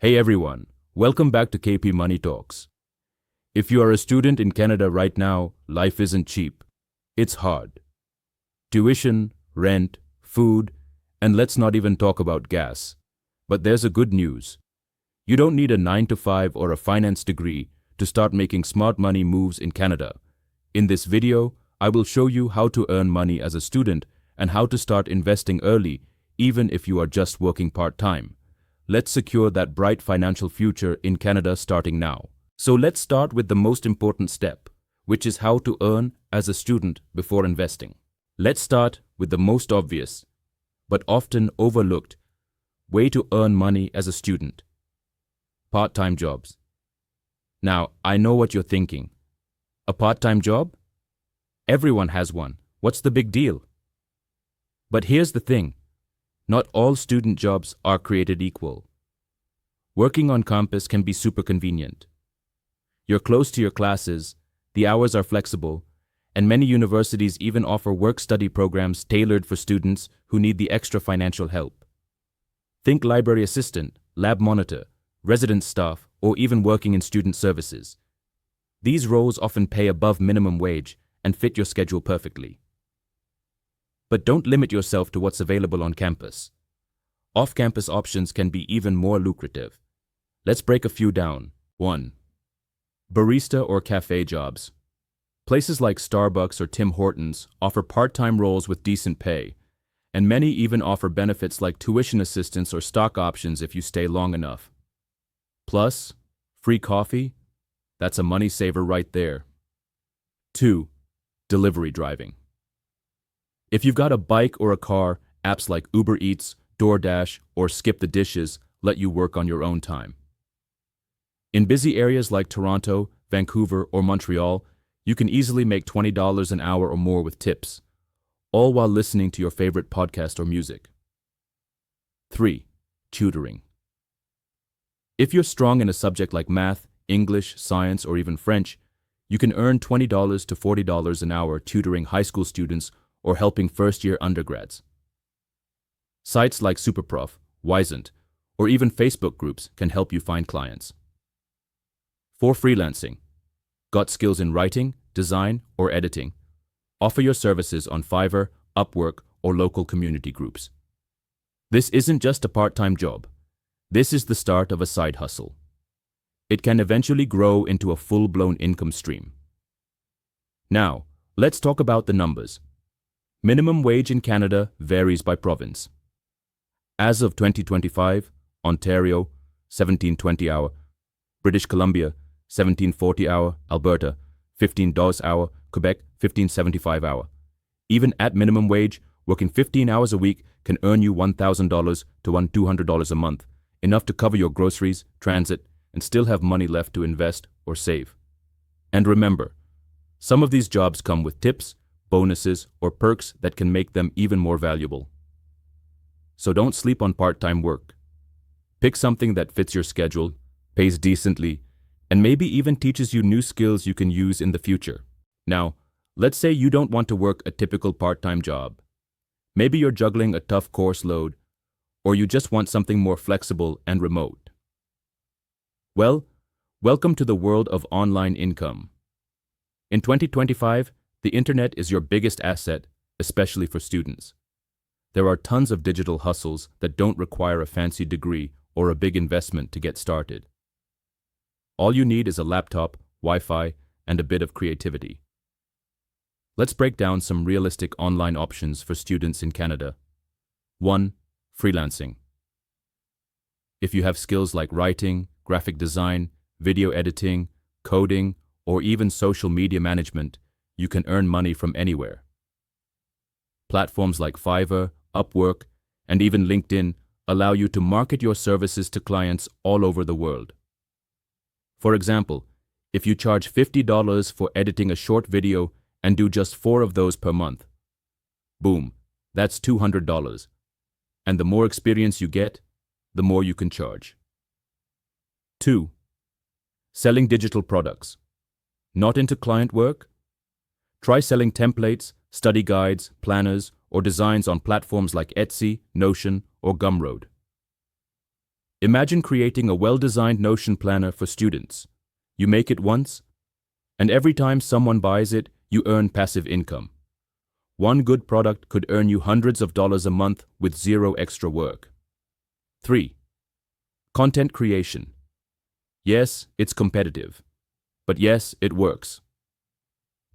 Hey everyone, welcome back to KP Money Talks. If you are a student in Canada right now, life isn't cheap. It's hard. Tuition, rent, food, and let's not even talk about gas. But there's a good news. You don't need a 9 to 5 or a finance degree to start making smart money moves in Canada. In this video, I will show you how to earn money as a student and how to start investing early, even if you are just working part-time. Let's secure that bright financial future in Canada starting now. So let's start with the most important step, which is how to earn as a student before investing. Let's start with the most obvious, but often overlooked, way to earn money as a student. Part-time jobs. Now, I know what you're thinking. A part-time job? Everyone has one. What's the big deal? But here's the thing. Not all student jobs are created equal. Working on campus can be super convenient. You're close to your classes, the hours are flexible, and many universities even offer work-study programs tailored for students who need the extra financial help. Think library assistant, lab monitor, residence staff, or even working in student services. These roles often pay above minimum wage and fit your schedule perfectly. But don't limit yourself to what's available on campus. Off-campus options can be even more lucrative. Let's break a few down. 1. Barista or cafe jobs. Places like Starbucks or Tim Hortons offer part-time roles with decent pay, and many even offer benefits like tuition assistance or stock options if you stay long enough. Plus, free coffee? That's a money saver right there. 2. Delivery driving. If you've got a bike or a car, apps like Uber Eats, DoorDash, or Skip the Dishes let you work on your own time. In busy areas like Toronto, Vancouver, or Montreal, you can easily make $20 an hour or more with tips, all while listening to your favorite podcast or music. 3. Tutoring. If you're strong in a subject like math, English, science, or even French, you can earn $20 to $40 an hour tutoring high school students or helping first-year undergrads. Sites like Superprof, Wisent, or even Facebook groups can help you find clients. 4. Freelancing. Got skills in writing, design, or editing? Offer your services on Fiverr, Upwork, or local community groups. This isn't just a part-time job. This is the start of a side hustle. It can eventually grow into a full-blown income stream. Now, let's talk about the numbers. Minimum wage in Canada varies by province. As of 2025, Ontario, $17.20 hour, British Columbia, $17.40 hour, Alberta, $15 hour, Quebec, $15.75 hour. Even at minimum wage, working 15 hours a week can earn you $1,000 to $200 a month, enough to cover your groceries, transit, and still have money left to invest or save. And remember, some of these jobs come with tips, bonuses, or perks that can make them even more valuable. So don't sleep on part-time work. Pick something that fits your schedule, pays decently, and maybe even teaches you new skills you can use in the future. Now, let's say you don't want to work a typical part-time job. Maybe you're juggling a tough course load, or you just want something more flexible and remote. Well, welcome to the world of online income. In 2025, the internet is your biggest asset, especially for students. There are tons of digital hustles that don't require a fancy degree or a big investment to get started. All you need is a laptop, Wi-Fi, and a bit of creativity. Let's break down some realistic online options for students in Canada. 1. Freelancing. If you have skills like writing, graphic design, video editing, coding, or even social media management, you can earn money from anywhere. Platforms like Fiverr, Upwork, and even LinkedIn allow you to market your services to clients all over the world. For example, if you charge $50 for editing a short video and do just 4 of those per month, boom, that's $200. And the more experience you get, the more you can charge. 2. Selling digital products. Not into client work? Try selling templates, study guides, planners, or designs on platforms like Etsy, Notion, or Gumroad. Imagine creating a well-designed Notion planner for students. You make it once, and every time someone buys it, you earn passive income. One good product could earn you hundreds of dollars a month with zero extra work. 3. Content creation. Yes, it's competitive. But yes, it works.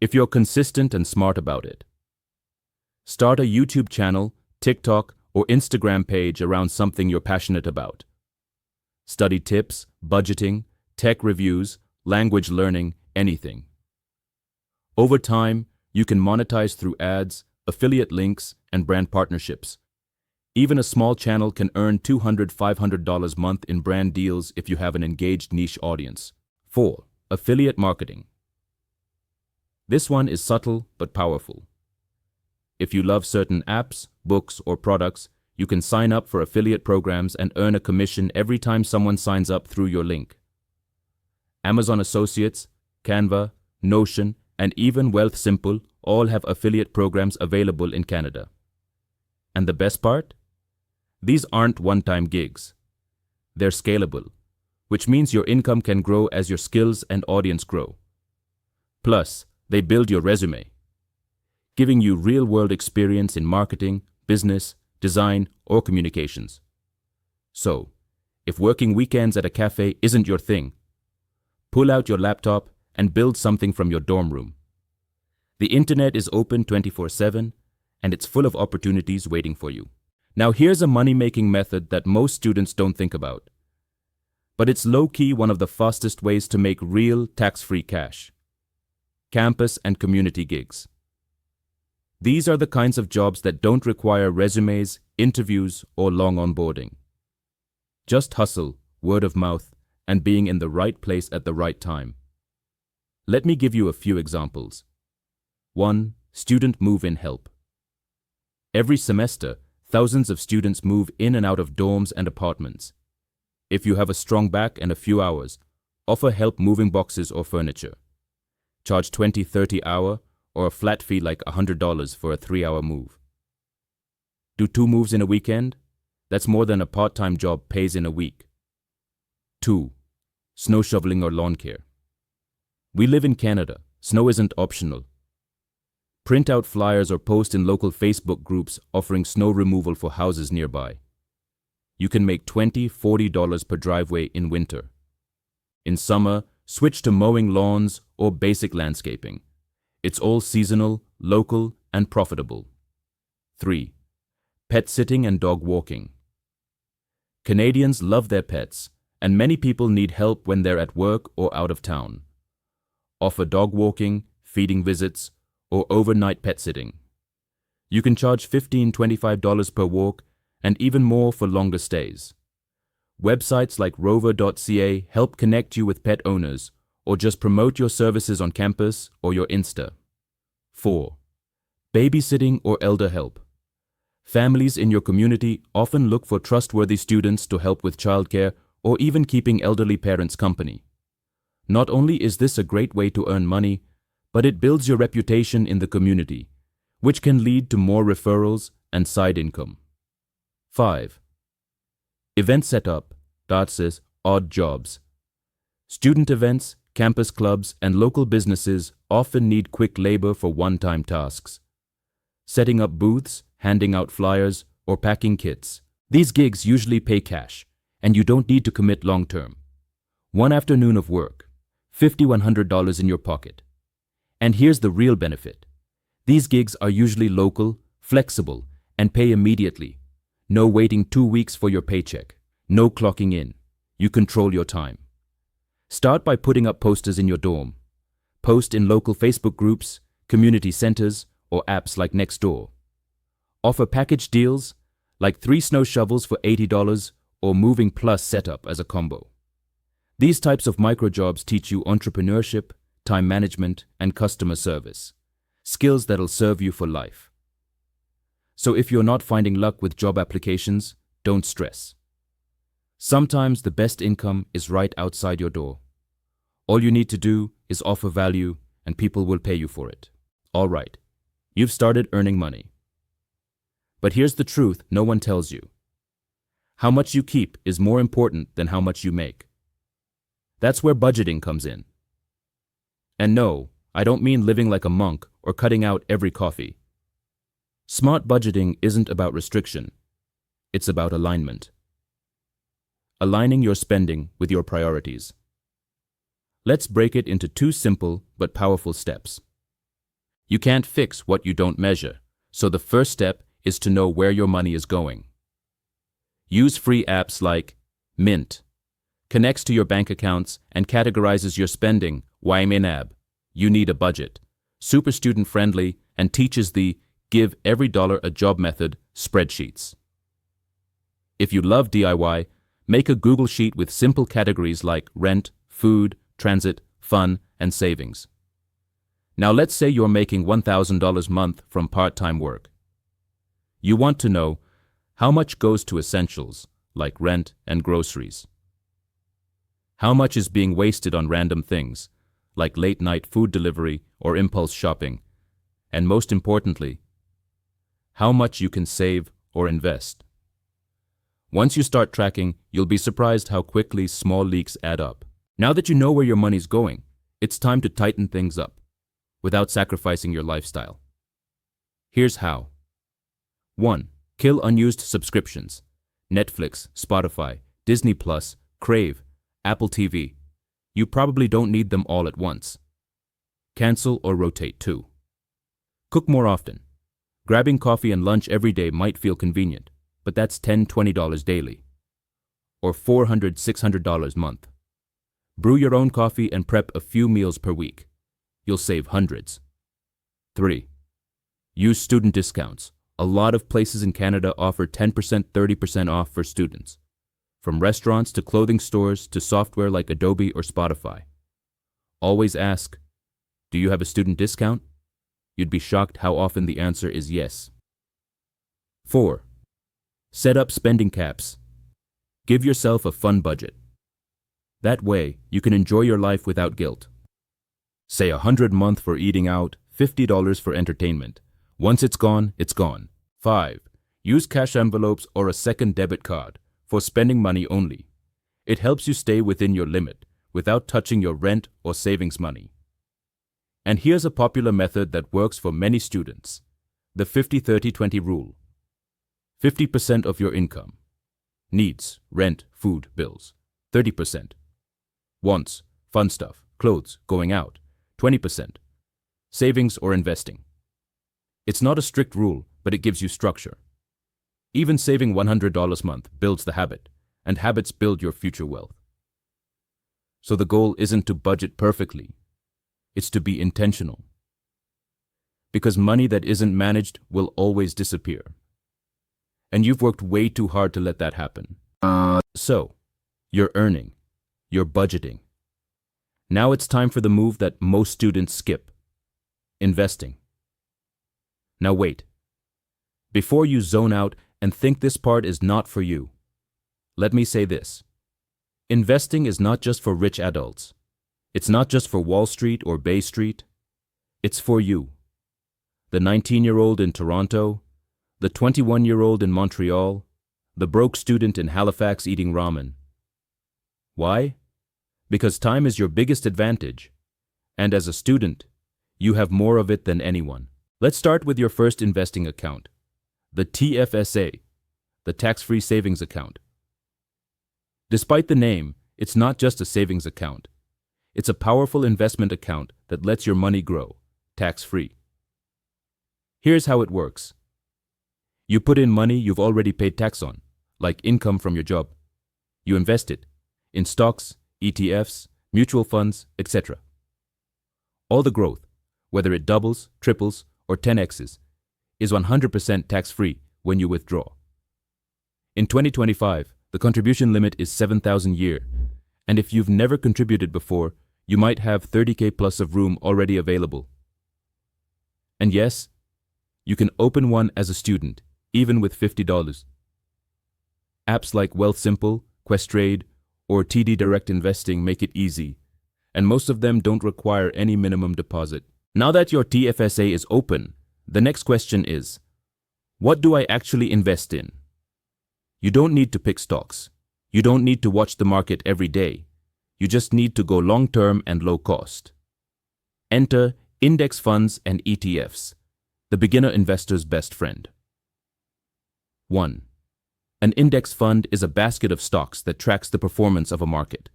If you're consistent and smart about it. Start a YouTube channel, TikTok, or Instagram page around something you're passionate about. Study tips, budgeting, tech reviews, language learning, anything. Over time, you can monetize through ads, affiliate links, and brand partnerships. Even a small channel can earn $200, $500 a month in brand deals if you have an engaged niche audience. 4. Affiliate marketing. This one is subtle but powerful. If you love certain apps, books, or products, you can sign up for affiliate programs and earn a commission every time someone signs up through your link. Amazon Associates, Canva, Notion, and even Wealthsimple all have affiliate programs available in Canada. And the best part? These aren't one-time gigs. They're scalable, which means your income can grow as your skills and audience grow. Plus, they build your resume, giving you real-world experience in marketing, business, design, or communications. So, if working weekends at a cafe isn't your thing, pull out your laptop and build something from your dorm room. The internet is open 24/7, and it's full of opportunities waiting for you. Now here's a money-making method that most students don't think about. But it's low-key one of the fastest ways to make real tax-free cash. Campus and community gigs. These are the kinds of jobs that don't require resumes, interviews, or long onboarding. Just hustle, word of mouth, and being in the right place at the right time. Let me give you a few examples. 1. Student move-in help. Every semester, thousands of students move in and out of dorms and apartments. If you have a strong back and a few hours, offer help moving boxes or furniture. Charge $20, $30 hour or a flat fee like $100 for a 3-hour move. Do 2 moves in a weekend? That's more than a part-time job pays in a week. 2. Snow shoveling or lawn care. We live in Canada. Snow isn't optional. Print out flyers or post in local Facebook groups offering snow removal for houses nearby. You can make $20, $40 per driveway in winter. In summer, switch to mowing lawns or basic landscaping. It's all seasonal, local, and profitable. 3. Pet sitting and dog walking. Canadians love their pets, and many people need help when they're at work or out of town. Offer dog walking, feeding visits, or overnight pet sitting. You can charge $15, $25 per walk and even more for longer stays. Websites like rover.ca help connect you with pet owners or just promote your services on campus or your Insta. 4. Babysitting or elder help. Families in your community often look for trustworthy students to help with childcare or even keeping elderly parents company. Not only is this a great way to earn money, but it builds your reputation in the community, which can lead to more referrals and side income. 5. Event setup, that's odd jobs. Student events, campus clubs, and local businesses often need quick labor for one-time tasks. Setting up booths, handing out flyers, or packing kits. These gigs usually pay cash, and you don't need to commit long-term. One afternoon of work, $50, $100 in your pocket. And here's the real benefit. These gigs are usually local, flexible, and pay immediately. No waiting 2 weeks for your paycheck. No clocking in. You control your time. Start by putting up posters in your dorm. Post in local Facebook groups, community centers, or apps like Nextdoor. Offer package deals like 3 snow shovels for $80 or Moving Plus setup as a combo. These types of microjobs teach you entrepreneurship, time management, and customer service. Skills that'll serve you for life. So if you're not finding luck with job applications, don't stress. Sometimes the best income is right outside your door. All you need to do is offer value and people will pay you for it. All right, you've started earning money. But here's the truth no one tells you. How much you keep is more important than how much you make. That's where budgeting comes in. And no, I don't mean living like a monk or cutting out every coffee. Smart budgeting isn't about restriction. It's about alignment. Aligning your spending with your priorities. Let's break it into two simple but powerful steps. You can't fix what you don't measure, so the first step is to know where your money is going. Use free apps like Mint. Connects to your bank accounts and categorizes your spending. YMNAB. You need a budget. Super student friendly and teaches the give every dollar a job method spreadsheets. If you love DIY, make a Google Sheet with simple categories like rent, food, transit, fun, and savings. Now let's say you're making $1,000 a month from part-time work. You want to know how much goes to essentials like rent and groceries. How much is being wasted on random things like late-night food delivery or impulse shopping? And most importantly, how much you can save or invest. Once you start tracking, you'll be surprised how quickly small leaks add up. Now that you know where your money's going, it's time to tighten things up without sacrificing your lifestyle. Here's how. 1. Kill unused subscriptions. Netflix, Spotify, Disney+, Crave, Apple TV. You probably don't need them all at once. Cancel or rotate. 2. Cook more often. Grabbing coffee and lunch every day might feel convenient, but that's $10, $20 daily, or $400, $600 a month. Brew your own coffee and prep a few meals per week. You'll save hundreds. 3. Use student discounts. A lot of places in Canada offer 10%, 30% off for students, from restaurants to clothing stores to software like Adobe or Spotify. Always ask, do you have a student discount? You'd be shocked how often the answer is yes. 4. Set up spending caps. Give yourself a fun budget. That way, you can enjoy your life without guilt. Say $100 a month for eating out, $50 for entertainment. Once it's gone, it's gone. 5. Use cash envelopes or a second debit card for spending money only. It helps you stay within your limit without touching your rent or savings money. And here's a popular method that works for many students. The 50-30-20 rule. 50% of your income. Needs, rent, food, bills. 30%. Wants, fun stuff, clothes, going out. 20%. Savings or investing. It's not a strict rule, but it gives you structure. Even saving $100 a month builds the habit, and habits build your future wealth. So the goal isn't to budget perfectly. It's to be intentional. Because money that isn't managed will always disappear. And you've worked way too hard to let that happen. So, you're earning. You're budgeting. Now it's time for the move that most students skip. Investing. Now wait. Before you zone out and think this part is not for you, let me say this. Investing is not just for rich adults. It's not just for Wall Street or Bay Street. It's for you. The 19-year-old in Toronto, the 21-year-old in Montreal, the broke student in Halifax eating ramen. Why? Because time is your biggest advantage. And as a student, you have more of it than anyone. Let's start with your first investing account, the TFSA, the tax-free savings account. Despite the name, it's not just a savings account. It's a powerful investment account that lets your money grow, tax-free. Here's how it works. You put in money you've already paid tax on, like income from your job. You invest it in stocks, ETFs, mutual funds, etc. All the growth, whether it doubles, triples, or 10x's, is 100% tax-free when you withdraw. In 2025, the contribution limit is $7,000 a year, and if you've never contributed before, you might have $30,000 plus of room already available. And yes, you can open one as a student, even with $50. Apps like Wealthsimple, Questrade, or TD Direct Investing make it easy, and most of them don't require any minimum deposit. Now that your TFSA is open, the next question is, what do I actually invest in? You don't need to pick stocks. You don't need to watch the market every day. You just need to go long-term and low-cost. Enter index funds and ETFs, the beginner investor's best friend. 1. An index fund is a basket of stocks that tracks the performance of a market.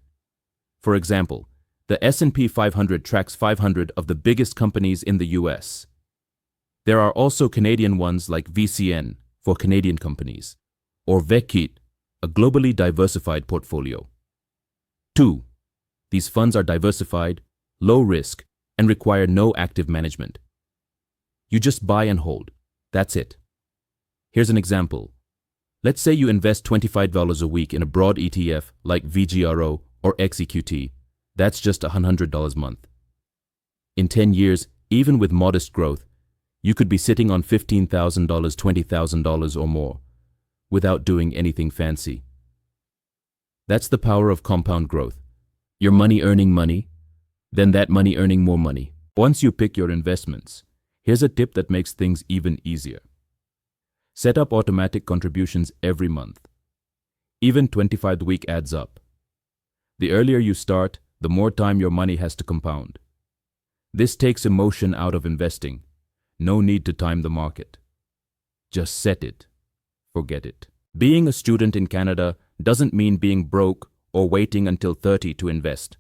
For example, the S&P 500 tracks 500 of the biggest companies in the US. There are also Canadian ones like VCN for Canadian companies, or VECIT, a globally diversified portfolio. 2. These funds are diversified, low risk, and require no active management. You just buy and hold. That's it. Here's an example. Let's say you invest $25 a week in a broad ETF like VGRO or XEQT. That's just $100 a month. In 10 years, even with modest growth, you could be sitting on $15,000, $20,000 or more, without doing anything fancy. That's the power of compound growth. Your money earning money, then that money earning more money. Once you pick your investments, here's a tip that makes things even easier. Set up automatic contributions every month. Even 25 a week adds up. The earlier you start, the more time your money has to compound. This takes emotion out of investing. No need to time the market. Just set it. Forget it. Being a student in Canada doesn't mean being broke or waiting until 30 to invest.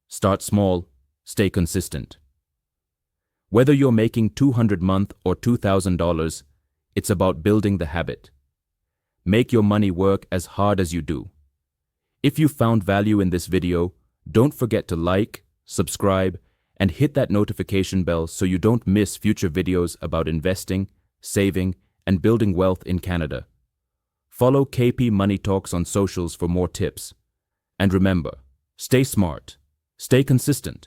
Start small, stay consistent. Whether you're making $200 a month or $2,000, it's about building the habit. Make your money work as hard as you do. If you found value in this video, don't forget to like, subscribe, and hit that notification bell so you don't miss future videos about investing, saving, and building wealth in Canada. Follow KP Money Talks on socials for more tips. And remember, stay smart, stay consistent.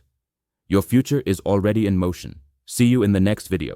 Your future is already in motion. See you in the next video.